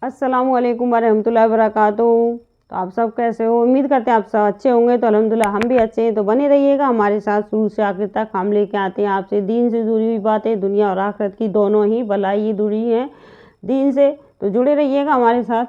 अस्सलाम वालेकुम वरहमतुल्लाहि वबरकातुहू। तो आप सब कैसे हो? उम्मीद करते हैं आप सब अच्छे होंगे। तो अल्हम्दुलिल्लाह हम भी अच्छे हैं। तो बने रहिएगा हमारे साथ, शुरू से आखिर तक हम लेके आते हैं आपसे दीन से जुड़ी हुई बातें, दुनिया और आखिरत की दोनों ही भलाई जुड़ी हैं दीन से। तो जुड़े रहिएगा हमारे साथ।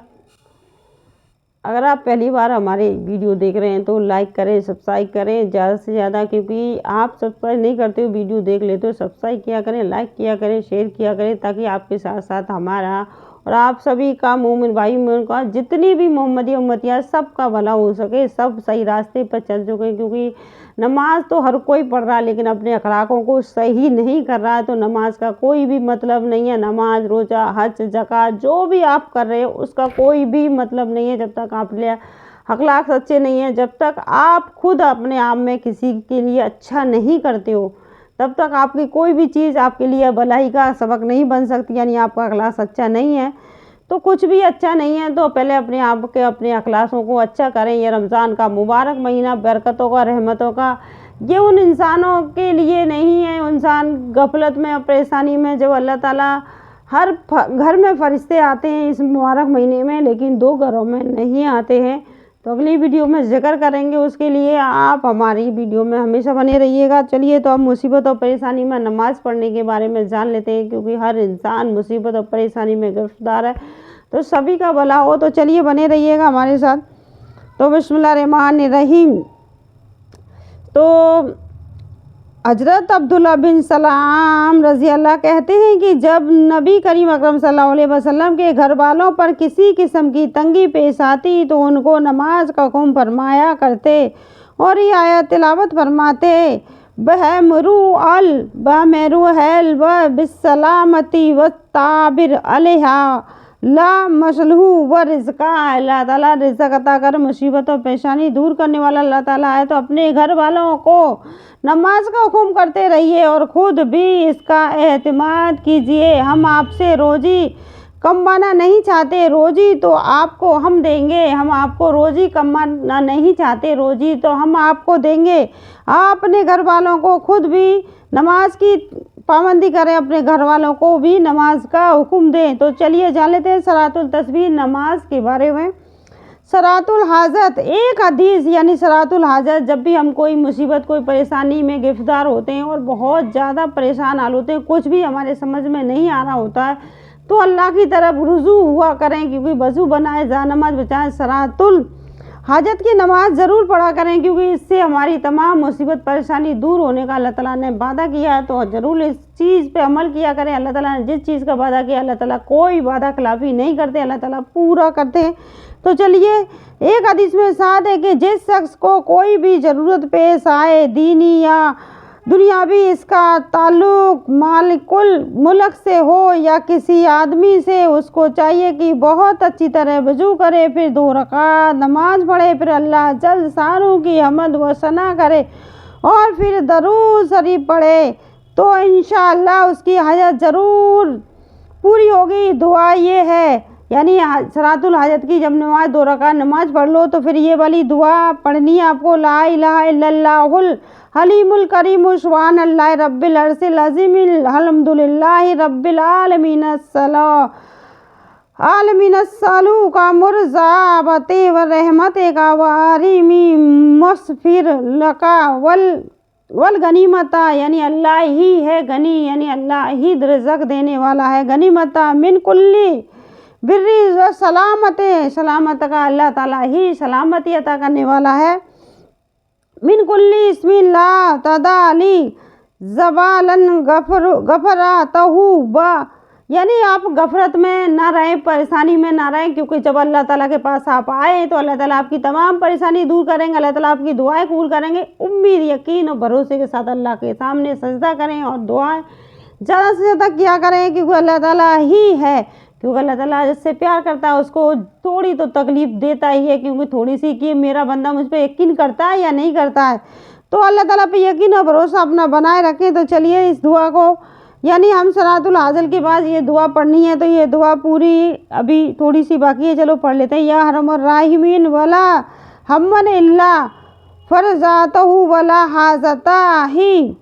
अगर आप पहली बार हमारे वीडियो देख रहे हैं तो लाइक करें, सब्सक्राइब करें ज़्यादा से ज़्यादा, क्योंकि आप सब्सक्राइब नहीं करते हो, वीडियो देख लेते हो। सब्सक्राइब किया करें, लाइक किया करें, शेयर किया करें, ताकि आपके साथ साथ हमारा और आप सभी का, मोमिन भाई मोमिन का, जितनी भी मोहम्मदी उम्मतियाँ, सबका भला हो सके, सब सही रास्ते पर चल चुके। क्योंकि नमाज तो हर कोई पढ़ रहा है, लेकिन अपने अखलाकों को सही नहीं कर रहा है, तो नमाज का कोई भी मतलब नहीं है। नमाज, रोज़ा, हज, ज़कात जो भी आप कर रहे हो उसका कोई भी मतलब नहीं है जब तक आपके अखलाक सच्चे नहीं हैं। जब तक आप खुद अपने आप में किसी के लिए अच्छा नहीं करते हो, तब तक आपकी कोई भी चीज़ आपके लिए भलाई का सबक नहीं बन सकती। यानी आपका अखलाक सच्चा नहीं है तो कुछ भी अच्छा नहीं है। तो पहले अपने आप के, अपने अखलाकों को अच्छा करें। ये रमज़ान का मुबारक महीना बरकतों का, रहमतों का, ये उन इंसानों के लिए नहीं है, इंसान गफलत में और परेशानी में, जब अल्लाह ताला हर घर में फरिश्ते आते हैं इस मुबारक महीने में, लेकिन 2 घरों में नहीं आते हैं। तो अगली वीडियो में जिक्र करेंगे, उसके लिए आप हमारी वीडियो में हमेशा बने रहिएगा। चलिए, तो अब मुसीबत और परेशानी में नमाज़ पढ़ने के बारे में जान लेते हैं, क्योंकि हर इंसान मुसीबत और परेशानी में गिरफ्तार है, तो सभी का भला हो। तो चलिए, बने रहिएगा हमारे साथ। तो बिस्मिल्लाहिर्रहमानिर्रहीम। तो हज़रत अब्दुल्ला बिन सलाम रज़ी अल्लाह कहते हैं कि जब नबी करीम अकरम सल्लल्लाहु अलैहि वसल्लम के घर वालों पर किसी किस्म की तंगी पेश आती तो उनको नमाज का हुक्म फरमाया करते और ये आयत तिलावत फरमाते, बहमरू हैल व बिस्सलामती व ताबिर अलैहा ला मसलहू व रिज़्का। अल्लाह ताला रिज़्क अता कर, मुसीबत और परेशानी दूर करने वाला अल्लाह ताला है। तो अपने घर वालों को नमाज का हुक्म करते रहिए और ख़ुद भी इसका एहतिमाद कीजिए। हम आपसे रोज़ी कमाना नहीं चाहते, रोज़ी तो आपको हम देंगे। हम आपको रोज़ी कमाना नहीं चाहते, रोज़ी तो हम आपको देंगे। आप अपने घर वालों को खुद भी नमाज की पाबंदी करें, अपने घर वालों को भी नमाज का हुक्म दें। तो चलिए जान लेते हैं सलातुल तस्बीह नमाज के बारे में। सलातुल हाजत, एक हदीस यानी सलातुल हाजत, जब भी हम कोई मुसीबत, कोई परेशानी में गिरफ्तार होते हैं और बहुत ज़्यादा परेशान हाल होते हैं, कुछ भी हमारे समझ में नहीं आ रहा होता है, तो अल्लाह की तरफ रुजू हुआ करें, क्योंकि वज़ू बनाए, जा नमाज बचाएँ, सलातुल हाजत की नमाज ज़रूर पढ़ा करें, क्योंकि इससे हमारी तमाम मुसीबत परेशानी दूर होने का अल्लाह ताला ने वादा किया है। तो ज़रूर इस चीज़ पे अमल किया करें। अल्लाह ताला ने जिस चीज़ का वादा किया, अल्लाह ताला कोई वादा खिलाफी नहीं करते, अल्लाह ताला पूरा करते हैं। तो चलिए, एक हदीस में साथ है कि जिस शख्स को कोई भी ज़रूरत पेश आए, दीनी या दुनियावी, इसका ताल्लुक़ मालिकुल मुल्क से हो या किसी आदमी से, उसको चाहिए कि बहुत अच्छी तरह वज़ू करे, फिर 2 रकात नमाज पढ़े, फिर अल्लाह जल शानू की हमद व सना करे और फिर दरूद शरीफ पढ़े, तो इंशाअल्लाह उसकी हाजत ज़रूर पूरी होगी। दुआ ये है, यानी सलातुल हाजत की जब नमाज 2 रकात नमाज पढ़ लो तो फिर ये वाली दुआ पढ़नी है आपको। ला इलाहा इल्लल्लाहुल हलीमुल करीम सुब्हानल्लाहि रब्बिल अर्शिल अज़ीम अल्हम्दुलिल्लाहि रब्बिल आलमीन आलमीनस्सलू का मुरज़ाबते व रहमते का वारिमी मस्फिर लका वल गनीमता, यानी अल्लाह ही है गनी, यानी अल्लाह ही रिज़्क देने वाला है। गनीमता मिन कुल्ली बिर्री व सलामते, सलामत का अल्लाह ताला ही सलामती अता करने वाला है। मिन कुल्ली इस्मिन ला तदाली ज़वालन गफरा तहू बा, यानी आप गफरत में ना रहें, परेशानी में ना रहें, क्योंकि जब अल्लाह ताला के पास आप आए तो अल्लाह ताला आपकी तमाम परेशानी दूर करेंगे, अल्लाह ताला आपकी दुआएं कबूल करेंगे। उम्मीद, यकीन और भरोसे के साथ अल्लाह के सामने सजदा करें और दुआएं ज़्यादा से ज़्यादा किया करें, क्योंकि अल्लाह ताला ही है। क्योंकि अल्लाह ताला जिससे प्यार करता है उसको थोड़ी तो तकलीफ़ देता ही है, क्योंकि थोड़ी सी कि मेरा बंदा मुझ पर यकीन करता है या नहीं करता है। तो अल्लाह ताला पे यकीन और भरोसा अपना बनाए रखें। तो चलिए, इस दुआ को, यानी हम सलातुल हाजत के बाद ये दुआ पढ़नी है, तो ये दुआ पूरी अभी थोड़ी सी बाकी है, चलो पढ़ लेते हैं। या अरहमर राहिमीन वला हमन इल्ला फरजातहू वला हाजता ही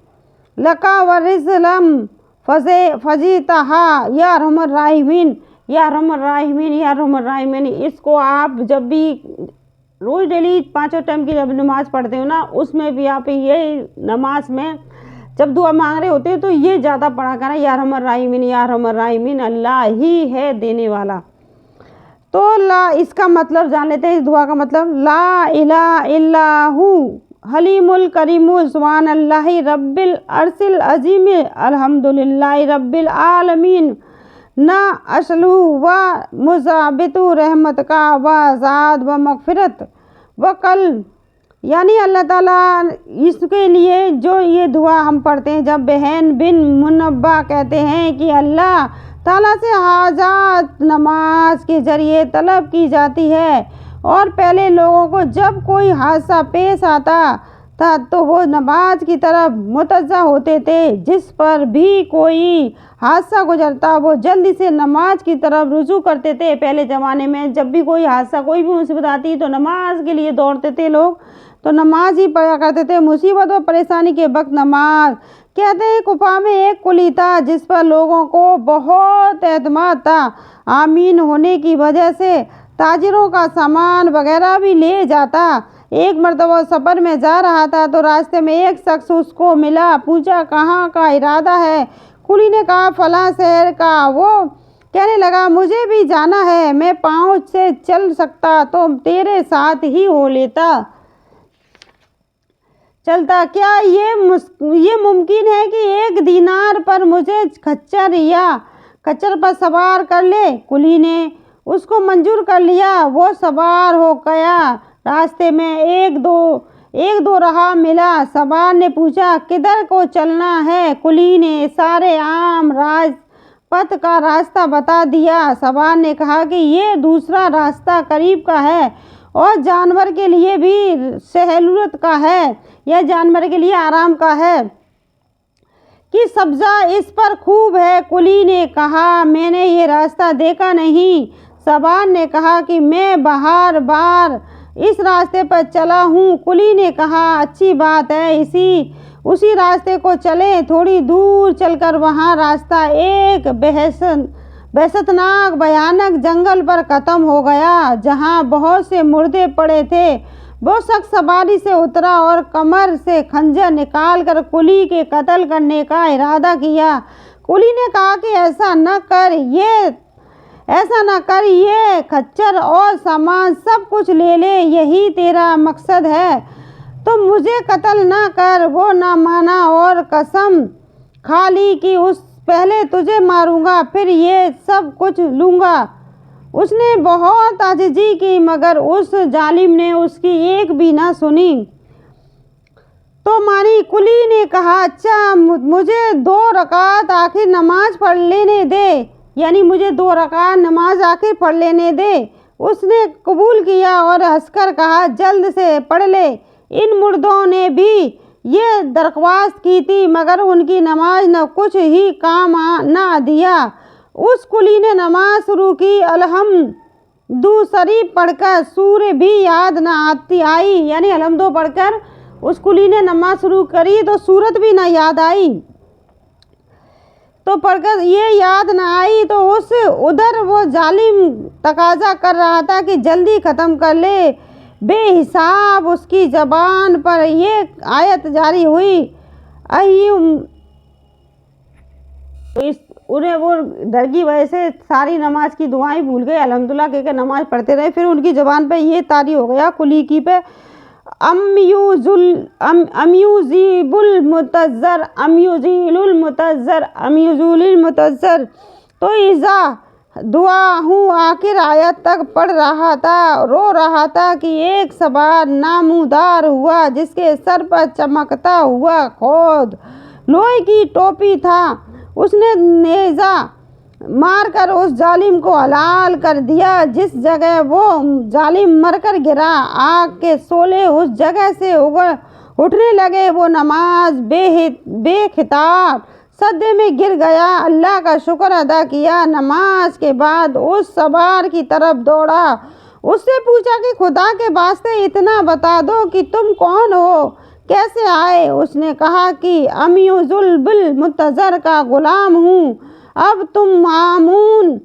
लका व रिज़लम फजीतहा या अरहमर राहिमीन, या अर्हमर राहिमीन या अर्हमर राहिमीन। इसको आप जब भी रोज़ डेली 5 टाइम की जब नमाज़ पढ़ते हो ना, उसमें भी आप ये नमाज में जब दुआ मांग रहे होते हो तो ये ज़्यादा पढ़ा करना, या अर्हमर राहिमीन या अर्हमर राहिमीन। अल्लाह ही है देने वाला। तो ला इसका मतलब जान लेते हैं, इस दुआ का मतलब ला इलाहा इल्लाहु हलीमुल करीमुल सुब्हानल्लाहि रब्बिल अर्शिल अज़ीम अल्हम्दुलिल्लाहि रब्बिल आलमीन ना असलु व मुज़ाबितु रहमत का व ज़ाद व मग़फ़िरत व कल। यानी अल्लाह ताला इसके लिए जो ये दुआ हम पढ़ते हैं, जब बहन बिन मुनब्बा कहते हैं कि अल्लाह ताला से हाजात नमाज के ज़रिए तलब की जाती है, और पहले लोगों को जब कोई हादसा पेश आता था तो वो नमाज की तरफ मुतज्जा होते थे। जिस पर भी कोई हादसा गुजरता वो जल्दी से नमाज की तरफ रुजू करते थे। पहले ज़माने में जब भी कोई हादसा, कोई भी मुसीबत आती तो नमाज के लिए दौड़ते थे लोग, तो नमाज ही पढ़ा करते थे। मुसीबत और परेशानी के वक्त नमाज। कहते हैं कुफा में एक कुली था जिस पर लोगों को बहुत एतमाद था। आमीन होने की वजह से ताजिरों का सामान वगैरह भी ले जाता। एक मरतबा सफ़र में जा रहा था तो रास्ते में एक शख्स उसको मिला। पूछा कहाँ का इरादा है? कुली ने कहा फलां शहर का। वो कहने लगा मुझे भी जाना है, मैं पाँव से चल सकता तो तेरे साथ ही हो लेता चलता। क्या ये मुमकिन है कि 1 दीनार पर मुझे खच्चर पर सवार कर ले? कुली ने उसको मंजूर कर लिया। वो सवार हो गया। रास्ते में एक दो राह मिला। सवार ने पूछा किधर को चलना है? कुली ने सारे आम राजपथ का रास्ता बता दिया। सवार ने कहा कि ये दूसरा रास्ता करीब का है और जानवर के लिए भी सहूलत का है, यह जानवर के लिए आराम का है कि सब्जा इस पर खूब है। कुली ने कहा मैंने ये रास्ता देखा नहीं। सवार ने कहा कि मैं बार इस रास्ते पर चला हूँ। कुली ने कहा अच्छी बात है, उसी रास्ते को चलें। थोड़ी दूर चलकर वहाँ रास्ता एक बेहसतनाक भयानक जंगल पर ख़त्म हो गया जहाँ बहुत से मुर्दे पड़े थे। वो शख्स सवारी से उतरा और कमर से खंजर निकाल कर कुली के कत्ल करने का इरादा किया। कुली ने कहा कि ऐसा न कर, ये खच्चर और सामान सब कुछ ले ले, यही तेरा मकसद है तो मुझे कत्ल न कर। वो न माना और कसम खा ली कि पहले तुझे मारूंगा फिर ये सब कुछ लूँगा। उसने बहुत आजिज़ी की मगर उस जालिम ने उसकी एक भी ना सुनी तो मानी। कुली ने कहा अच्छा मुझे 2 रकात आखिर नमाज पढ़ लेने दे, यानी मुझे 2 रकात नमाज आखिर पढ़ लेने दे। उसने कबूल किया और हंसकर कहा जल्द से पढ़ ले। इन मुर्दों ने भी ये दरख्वास्त की थी मगर उनकी नमाज न कुछ ही काम ना दिया। उस कुली ने नमाज शुरू की। अलहम्दु शरीफ पढ़कर सूरह भी याद न आई, यानी अलहम्दु पढ़कर उस कुली ने नमाज शुरू करी तो सूरत भी ना याद आई। तो पढ़कर ये याद न आई तो उधर वो जालिम तकाजा कर रहा था कि जल्दी ख़त्म कर ले। बेहिसाब उसकी ज़बान पर ये आयत जारी हुई। उन्हें वो डर की वजह से सारी नमाज की दुआएं भूल गए। अल्हम्दुलिल्लाह कह के नमाज पढ़ते रहे। फिर उनकी ज़बान पे ये तारी हो गया कुली की पे अम्यूजुल मुतज़र। तो इज़ा दुआ हूँ आखिर आयत तक पढ़ रहा था, रो रहा था कि एक सवार नामूदार हुआ जिसके सर पर चमकता हुआ खोद लोहे की टोपी था। उसने नेज़ा मारकर उस जालिम को हलाल कर दिया। जिस जगह वो जालिम मरकर गिरा आग के शोले उस जगह से उठने लगे। वो नमाज बेखिताब सजदे में गिर गया, अल्लाह का शुक्र अदा किया। नमाज के बाद उस सवार की तरफ दौड़ा। उससे पूछा कि खुदा के वास्ते इतना बता दो कि तुम कौन हो, कैसे आए? उसने कहा कि अम्यूजुल मुतज़र का गुलाम हूँ। अब तुम मामून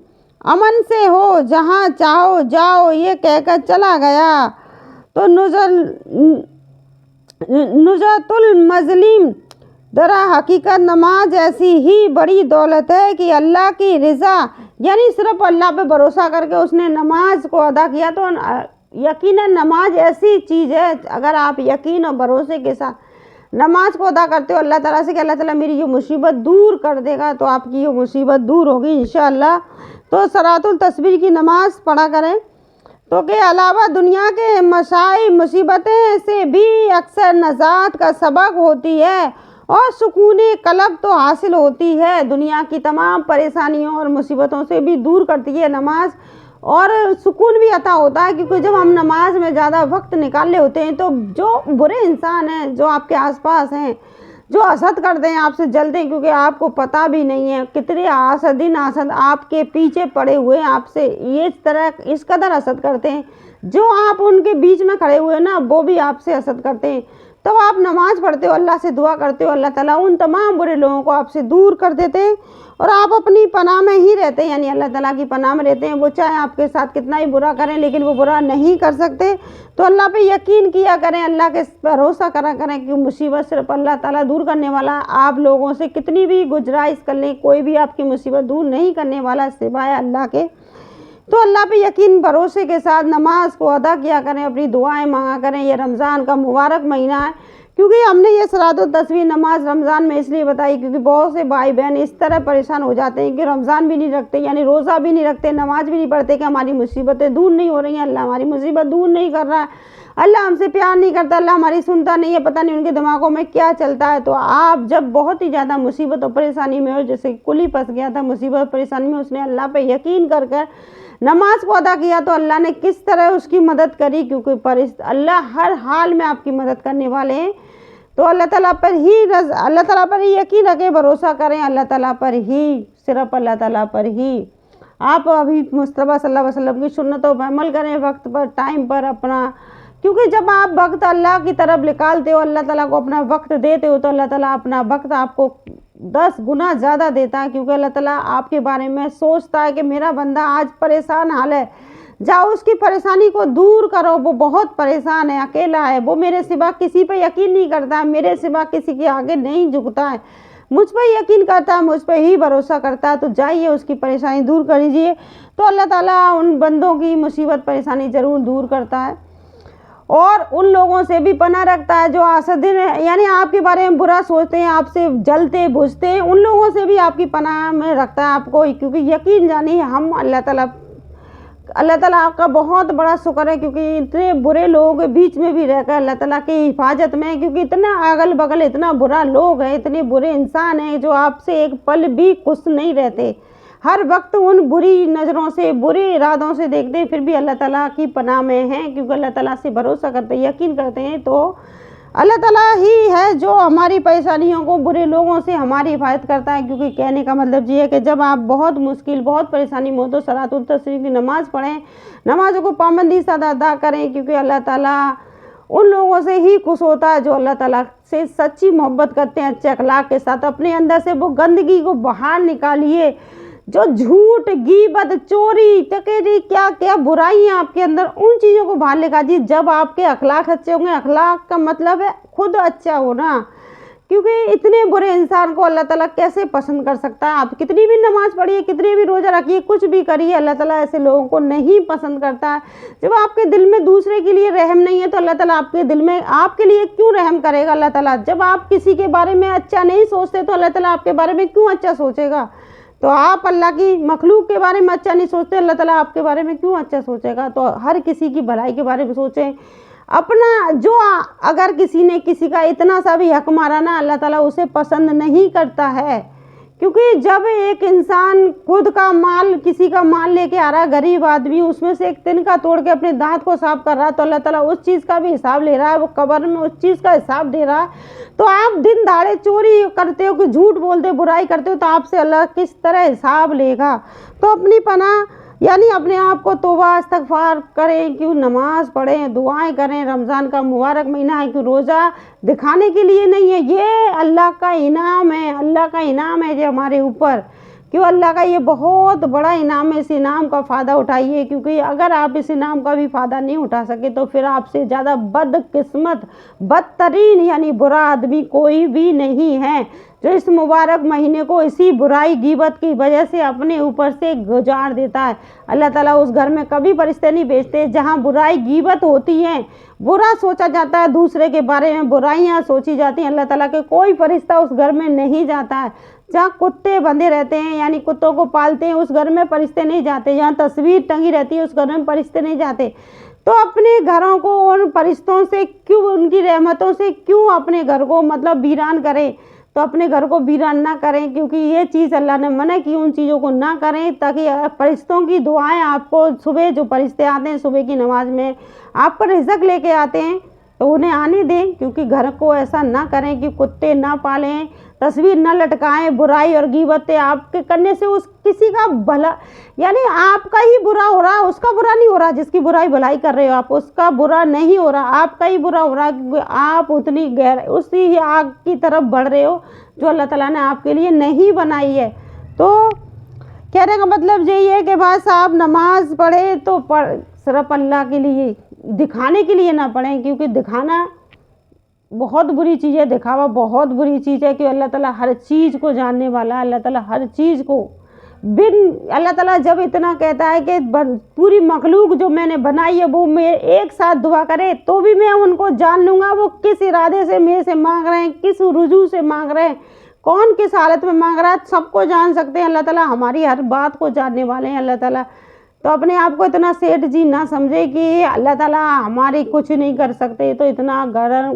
अमन से हो जहाँ चाहो जाओ ये कहकर चला गया। तो नुजरतुल मजलिम दरा हकीकत नमाज ऐसी ही बड़ी दौलत है कि अल्लाह की रज़ा, यानी सिर्फ अल्लाह पे भरोसा करके उसने नमाज को अदा किया तो यकीनन नमाज ऐसी चीज़ है, अगर आप यकीन और भरोसे के साथ नमाज को अदा करते हो अल्लाह ताला से कि अल्लाह ताला मेरी ये मुसीबत दूर कर देगा, तो आपकी ये मुसीबत दूर होगी इंशाअल्लाह। तो सलातुल तस्बीह की नमाज पढ़ा करें। तो के अलावा दुनिया के मसाइल मुसीबतें से भी अक्सर नजात का सबक होती है और सुकून कल्ब तो हासिल होती है। दुनिया की तमाम परेशानियों और मुसीबतों से भी दूर करती है नमाज, और सुकून भी अता होता है, क्योंकि जब हम नमाज में ज़्यादा वक्त निकाले होते हैं तो जो बुरे इंसान हैं, जो आपके आसपास हैं, जो हसद करते हैं, आपसे जलते हैं, क्योंकि आपको पता भी नहीं है कितने आसदिन आसद आपके पीछे पड़े हुए हैं, आपसे ये इस कदर हसद करते हैं। जो आप उनके बीच में खड़े हुए हैं ना, वो भी आपसे हसद करते हैं। तो आप नमाज पढ़ते हो, अल्लाह से दुआ करते हो, अल्लाह ताला उन तमाम बुरे लोगों को आपसे दूर कर देते हैं और आप अपनी पनाह में ही रहते हैं, यानी अल्लाह ताला की पनाह में रहते हैं। वो चाहे आपके साथ कितना ही बुरा करें लेकिन वो बुरा नहीं कर सकते। तो अल्लाह पे यकीन किया करें, अल्लाह के भरोसा करा करें कि मुसीबत सिर्फ अल्लाह ताला दूर करने वाला। आप लोगों से कितनी भी गुजारिश कर लें, कोई भी आपकी मुसीबत दूर नहीं करने वाला सिवाय अल्लाह के। तो अल्लाह पे यकीन भरोसे के साथ नमाज को अदा किया करें, अपनी दुआएं मांगा करें। ये रमज़ान का मुबारक महीना है, क्योंकि हमने ये सलातुल तस्बीह नमाज रमज़ान में इसलिए बताई क्योंकि बहुत से भाई बहन इस तरह परेशान हो जाते हैं कि रमज़ान भी नहीं रखते, यानी रोज़ा भी नहीं रखते, नमाज भी नहीं पढ़ते कि हमारी मुसीबतें दूर नहीं हो रही हैं, अल्लाह हमारी मुसीबत दूर नहीं कर रहा है, अल्लाह हमसे प्यार नहीं करता, अल्लाह हमारी सुनता नहीं है, पता नहीं उनके दिमागों में क्या चलता है। तो आप जब बहुत ही ज़्यादा मुसीबत और परेशानी में हो, जैसे कुली फंस गया था मुसीबत परेशानी में, उसने अल्लाह पे यकीन कर कर नमाज को अदा किया तो अल्लाह ने किस तरह उसकी मदद करी, क्योंकि अल्लाह हर हाल में आपकी मदद करने वाले हैं। तो अल्लाह ताला पर ही यकीन रखें, भरोसा करें अल्लाह ताला पर ही, सिर्फ अल्लाह ताला पर ही। आप अभी मुस्तफ़ा सल्लल्लाहु अलैहि वसल्लम की सुन्नतों पर अमल करें, वक्त पर टाइम पर अपना, क्योंकि जब आप वक्त अल्लाह की तरफ निकालते हो, अल्लाह ताला को अपना वक्त देते हो, तो अल्लाह ताला अपना वक्त आपको 10 गुना ज़्यादा देता है, क्योंकि अल्लाह ताला आपके बारे में सोचता है कि मेरा बंदा आज परेशान हाल है, जाओ उसकी परेशानी को दूर करो, वो बहुत परेशान है, अकेला है, वो मेरे सिवा किसी पे यकीन नहीं करता है, मेरे सिवा किसी के आगे नहीं झुकता है, मुझ पर यकीन करता है, मुझ पर ही भरोसा करता है, तो जाइए उसकी परेशानी दूर कर लीजिए। तो अल्लाह ताला उन बंदों की मुसीबत परेशानी ज़रूर दूर करता है और उन लोगों से भी पनाह रखता है जो आसदिन है, यानी आपके बारे में बुरा सोचते हैं, आपसे जलते बुझते हैं, उन लोगों से भी आपकी पनाह में रखता है आपको, क्योंकि यकीन जानिए हम अल्लाह ताला आपका बहुत बड़ा शुक्र है, क्योंकि इतने बुरे लोगों के बीच में भी रहकर अल्लाह ताला की हिफाजत में, क्योंकि इतना अगल बगल इतना बुरा लोग हैं, इतने बुरे इंसान हैं जो आपसे एक पल भी खुश नहीं रहते, हर वक्त उन बुरी नज़रों से बुरे इरादों से देखते हैं, फिर भी अल्लाह ताला की पनाह में हैं, क्योंकि अल्लाह ताला से भरोसा करते हैं, यकीन करते हैं। तो अल्लाह ताला ही है जो हमारी परेशानियों को, बुरे लोगों से हमारी हिफाजत करता है। क्योंकि कहने का मतलब ये है कि जब आप बहुत मुश्किल बहुत परेशानी में हो तो सलातुल तस्बीह की नमाज़ पढ़ें, नमाज़ों को पाबंदी से अदा करें, क्योंकि अल्लाह ताला उन लोगों से ही खुश होता है जो अल्लाह ताला से सच्ची मोहब्बत करते हैं, अच्छे अखलाक के साथ। अपने अंदर से वो गंदगी को बाहर निकालिए, जो झूठ गीबत चोरी टकेरी क्या क्या बुराइयां आपके अंदर, उन चीज़ों को बाहर लेकर आइए। जब आपके अखलाक अच्छे होंगे, अखलाक का मतलब है खुद अच्छा होना, क्योंकि इतने बुरे इंसान को अल्लाह ताला कैसे पसंद कर सकता है। आप कितनी भी नमाज पढ़िए, कितने भी रोज़ा रखिए, कुछ भी करिए, अल्लाह ताला ऐसे लोगों को नहीं पसंद करता है। जब आपके दिल में दूसरे के लिए रहम नहीं है तो अल्लाह ताला आपके दिल में आपके लिए क्यों रहम करेगा अल्लाह ताला। जब आप किसी के बारे में अच्छा नहीं सोचते तो अल्लाह ताला आपके बारे में क्यों अच्छा सोचेगा। तो आप अल्लाह की मखलूक के बारे में अच्छा नहीं सोचते, अल्लाह ताला आपके बारे में क्यों अच्छा सोचेगा। तो हर किसी की भलाई के बारे में सोचें, अपना जो अगर किसी ने किसी का इतना सा भी हक मारा ना, अल्लाह ताला उसे पसंद नहीं करता है। क्योंकि जब एक इंसान खुद का माल, किसी का माल लेके आ रहा है, गरीब आदमी उसमें से एक तिनका तोड़ के अपने दांत को साफ कर रहा है, तो अल्लाह ताला उस चीज़ का भी हिसाब ले रहा है, वो कब्र में उस चीज़ का हिसाब दे रहा है। तो आप दिन दहाड़े चोरी करते हो, कि झूठ बोलते हो, बुराई करते हो, तो आपसे अल्लाह किस तरह हिसाब लेगा। तो अपनी पनाह यानी अपने आप को तौबा इस्तगफार करें, कि नमाज पढ़ें, दुआएं करें। रमज़ान का मुबारक महीना है कि रोज़ा दिखाने के लिए नहीं है, ये अल्लाह का इनाम है, अल्लाह का इनाम है जो हमारे ऊपर, क्यों अल्लाह का ये बहुत बड़ा इनाम है, इस इनाम का फ़ायदा उठाइए, क्योंकि अगर आप इस इनाम का भी फ़ायदा नहीं उठा सके तो फिर आपसे ज़्यादा बदकिस्मत, बदतरीन यानी बुरा आदमी कोई भी नहीं है, जो इस मुबारक महीने को इसी बुराई गीबत की वजह से अपने ऊपर से गुजार देता है। अल्लाह ताला उस घर में कभी फरिश्ते नहीं भेजते जहाँ बुराई गीबत होती है, बुरा सोचा जाता है, दूसरे के बारे में बुराइयाँ सोची जाती हैं। अल्लाह ताला के कोई फरिश्ता उस घर में नहीं जाता है। जहाँ कुत्ते बंधे रहते हैं यानी कुत्तों को पालते हैं, उस घर में फरिश्ते नहीं जाते। जहाँ तस्वीर टंगी रहती है, उस घर में फरिश्ते नहीं जाते। तो अपने घरों को उन फरिश्तों से क्यों, उनकी रहमतों से क्यों अपने घर को मतलब वीरान करें। तो अपने घर को वीरान ना करें, क्योंकि ये चीज़ अल्लाह ने मना की, उन चीज़ों को ना करें, ताकि फरिश्तों की दुआएं आपको सुबह जो फरिश्ते आते हैं सुबह की नमाज में आप पर रिज़्क लेके आते हैं तो उन्हें आने दें। क्योंकि घर को ऐसा ना करें कि कुत्ते ना पालें, तस्वीर ना लटकाएं, बुराई और गीबतें आपके करने से उस किसी का भला यानी आपका ही बुरा हो रहा, उसका बुरा नहीं हो रहा। जिसकी बुराई भलाई कर रहे हो आप, उसका बुरा नहीं हो रहा, आपका ही बुरा हो रहा, क्योंकि आप उतनी उसी आग की तरफ बढ़ रहे हो जो अल्लाह ताला ने आपके लिए नहीं बनाई है। तो कहने का मतलब यही है कि बस आप नमाज पढ़े तो सिर्फ अल्लाह के लिए, दिखाने के लिए ना पढ़ें, क्योंकि दिखाना बहुत बुरी चीज़ है, दिखावा बहुत बुरी चीज़ है। कि अल्लाह ताला हर चीज़ को जानने वाला है, अल्लाह ताला हर चीज़ को अल्लाह ताला जब इतना कहता है कि पूरी मखलूक जो मैंने बनाई है वो मैं एक साथ दुआ करे तो भी मैं उनको जान लूँगा वो किस इरादे से मेरे से मांग रहे हैं, किस रुजू से मांग रहे हैं, कौन किस हालत में मांग रहा है, सबको जान सकते हैं। अल्लाह ताला हमारी हर बात को जानने वाले हैं अल्लाह ताला। तो अपने आप को इतना सेठ जी ना समझे कि अल्लाह ताला हमारी कुछ नहीं कर सकते, तो इतना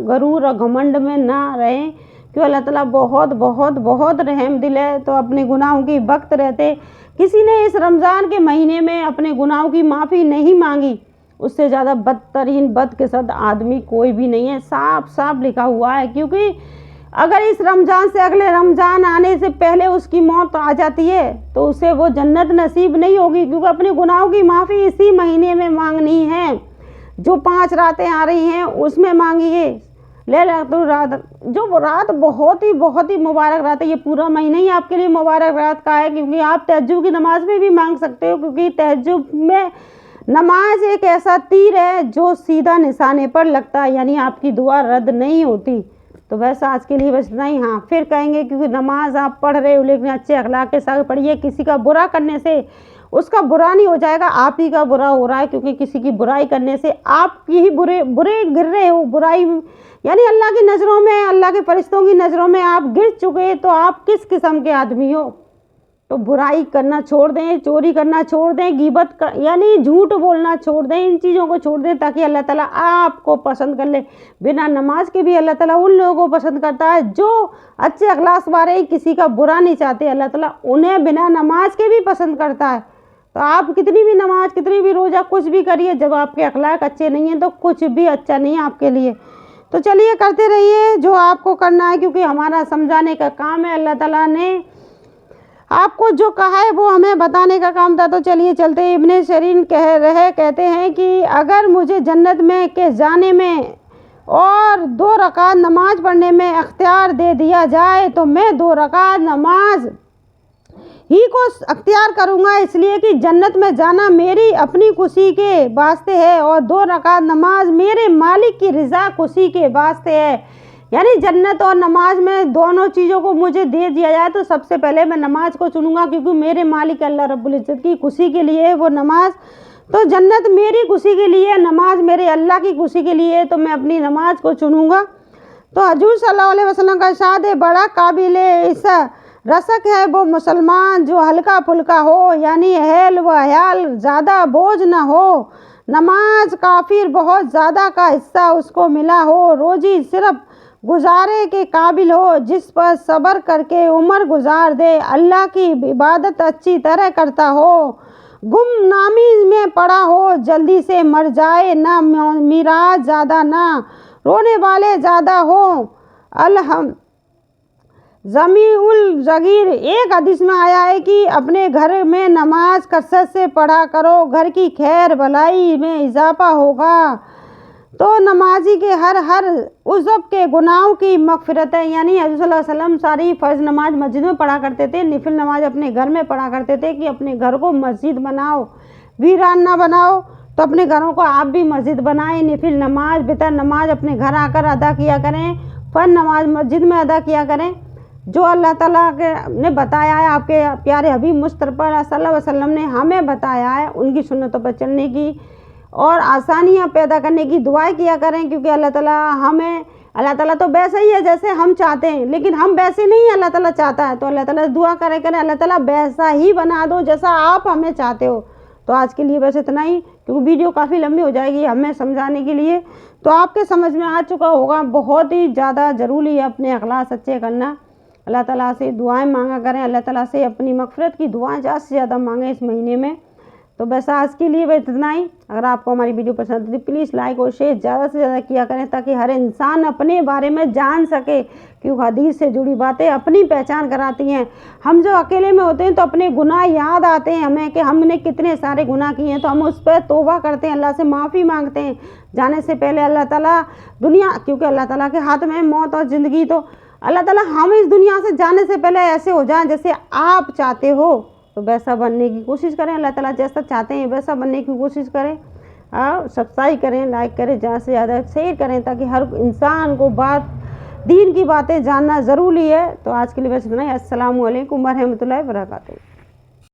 गरूर और घमंड में ना रहें, क्यों अल्लाह ताला बहुत बहुत बहुत रहम दिल है। तो अपने गुनाहों की वक्त रहते किसी ने इस रमज़ान के महीने में अपने गुनाहों की माफ़ी नहीं मांगी, उससे ज़्यादा बदतरीन बदकिस्मत आदमी कोई भी नहीं है, साफ साफ लिखा हुआ है। क्योंकि अगर इस रमज़ान से अगले रमज़ान आने से पहले उसकी मौत आ जाती है तो उसे वो जन्नत नसीब नहीं होगी, क्योंकि अपने गुनाहों की माफ़ी इसी महीने में मांगनी है। जो 5 रातें आ रही हैं उसमें मांगिए, लैलतुल रात, जो रात बहुत ही मुबारक रात है। ये पूरा महीना ही आपके लिए मुबारक रात का है, क्योंकि आप तहज्जुद की नमाज में भी मांग सकते हो, क्योंकि तहज्जुद में नमाज एक ऐसा तीर है जो सीधा निशाने पर लगता है, यानी आपकी दुआ रद्द नहीं होती। तो बस आज के लिए बस इतना ही। हाँ, फिर कहेंगे क्योंकि नमाज आप पढ़ रहे हो लेकिन अच्छे अखलाक के साथ पढ़िए। किसी का बुरा करने से उसका बुरा नहीं हो जाएगा, आप ही का बुरा हो रहा है, क्योंकि किसी की बुराई करने से आप ही बुरे गिर रहे हो। बुराई यानी अल्लाह की नज़रों में, अल्लाह के फरिश्तों की नज़रों में आप गिर चुके, तो आप किस किस्म के आदमी हो। तो बुराई करना छोड़ दें, चोरी करना छोड़ दें, गीबत यानी झूठ बोलना छोड़ दें, इन चीज़ों को छोड़ दें ताकि अल्लाह ताला आपको पसंद कर ले। बिना नमाज के भी अल्लाह ताला उन लोगों को पसंद करता है जो अच्छे अखलाक वाले, किसी का बुरा नहीं चाहते। अल्लाह ताला उन्हें बिना नमाज के भी पसंद करता है। तो आप कितनी भी नमाज, कितनी भी रोज़ा, कुछ भी करिए, जब आपके अखलाक अच्छे नहीं हैं तो कुछ भी अच्छा नहीं है आपके लिए। तो चलिए करते रहिए जो आपको करना है, क्योंकि हमारा समझाने का काम है। अल्लाह ताला ने आपको जो कहा है वो हमें बताने का काम था। तो चलिए चलते। इब्ने शरीन कहते हैं कि अगर मुझे जन्नत में के जाने में और 2 रकात नमाज पढ़ने में अख्तियार दे दिया जाए तो मैं 2 रकात नमाज ही को अख्तियार करूँगा, इसलिए कि जन्नत में जाना मेरी अपनी खुशी के वास्ते है और 2 रकात नमाज मेरे मालिक की रज़ा खुशी के वास्ते है। यानी जन्नत और नमाज में दोनों चीज़ों को मुझे दे दिया जाए तो सबसे पहले मैं नमाज को चुनूँगा, क्योंकि मेरे मालिक अल्लाह रब्बुल इज़्ज़त की खुशी के लिए है वो नमाज। तो जन्नत मेरी खुशी के लिए, नमाज मेरे अल्लाह की खुशी के लिए है, तो मैं अपनी नमाज को चुनूँगा। तो हजूर सल्लल्लाहु अलैहि वसल्लम का इरशाद है, बड़ा काबिल इस रसक है वो मुसलमान जो हल्का फुल्का हो, यानी हेल व हयाल ज़्यादा बोझ ना हो। नमाज काफिर बहुत ज़्यादा का हिस्सा उसको मिला हो, रोज़ी सिर्फ गुजारे के काबिल हो, जिस पर सब्र करके उम्र गुजार दे, अल्लाह की इबादत अच्छी तरह करता हो, गुमनामी में पड़ा हो, जल्दी से मर जाए, ना मिराज ज़्यादा ना रोने वाले ज़्यादा हो, अलहम ज़मीउल ज़गीर। एक हदीस में आया है कि अपने घर में नमाज कसरत से पढ़ा करो, घर की खैर भलाई में इजाफा होगा। तो नमाजी के हर उज़्ब के गुनाहों की मग़फ़िरत है। यानी हज़रत सल्लल्लाहु अलैहि वसल्लम सारी फ़र्ज़ नमाज मस्जिद में पढ़ा करते थे, नफिल नमाज अपने घर में पढ़ा करते थे कि अपने घर को मस्जिद बनाओ, वीरान ना बनाओ। तो अपने घरों को आप भी मस्जिद बनाएं, नफिल नमाज वितर नमाज अपने घर आकर अदा किया करें, फ़र्ज़ नमाज मस्जिद में अदा किया करें। जो अल्लाह ताला ने बताया है, आपके प्यारे हबीब मुस्तफ़ा सल्लल्लाहु अलैहि वसल्लम ने हमें बताया है, उनकी सुन्नतों पर चलने की और आसानियाँ पैदा करने की दुआएं किया करें। क्योंकि अल्लाह ताला तो वैसे ही है जैसे हम चाहते हैं, लेकिन हम वैसे नहीं अल्लाह ताला चाहता है। तो अल्लाह ताला दुआ करें अल्लाह ताला वैसा ही बना दो जैसा आप हमें चाहते हो। तो आज के लिए बस इतना ही, क्योंकि वीडियो काफ़ी लंबी हो जाएगी हमें समझाने के लिए। तो आपके समझ में आ चुका होगा, बहुत ही ज़्यादा ज़रूरी है अपने अखलाक सच्चे करना। अल्लाह ताला से दुआएं मांगा करें, अल्लाह ताला से अपनी मग़फ़िरत की दुआएं ज़्यादा से ज़्यादा मांगें इस महीने में। तो बस आज के लिए बस इतना ही। अगर आपको हमारी वीडियो पसंद आती प्लीज़ लाइक और शेयर ज़्यादा से ज़्यादा किया करें, ताकि हर इंसान अपने बारे में जान सके। क्योंकि हदीस से जुड़ी बातें अपनी पहचान कराती हैं। हम जब अकेले में होते हैं तो अपने गुनाह याद आते हैं हमें कि हमने कितने सारे गुनाह किए हैं, तो हम उस पर तौबा करते हैं, अल्लाह से माफ़ी मांगते हैं जाने से पहले। अल्लाह ताला क्योंकि अल्लाह ताला के हाथ में मौत और ज़िंदगी, तो अल्लाह ताला हम इस दुनिया से जाने से पहले ऐसे हो जाएं जैसे आप चाहते हो, तो वैसा बनने की कोशिश करें। अल्लाह ताला जैसा चाहते हैं वैसा बनने की कोशिश करें। सब्सक्राइब करें, लाइक करें, ज़्यादा से ज़्यादा शेयर करें, ताकि हर इंसान को दीन की बातें जानना ज़रूरी है। तो आज के लिए बस इतना ही। अस्सलामु अलैकुम वरहमतुल्लाहि वबरकातुहू।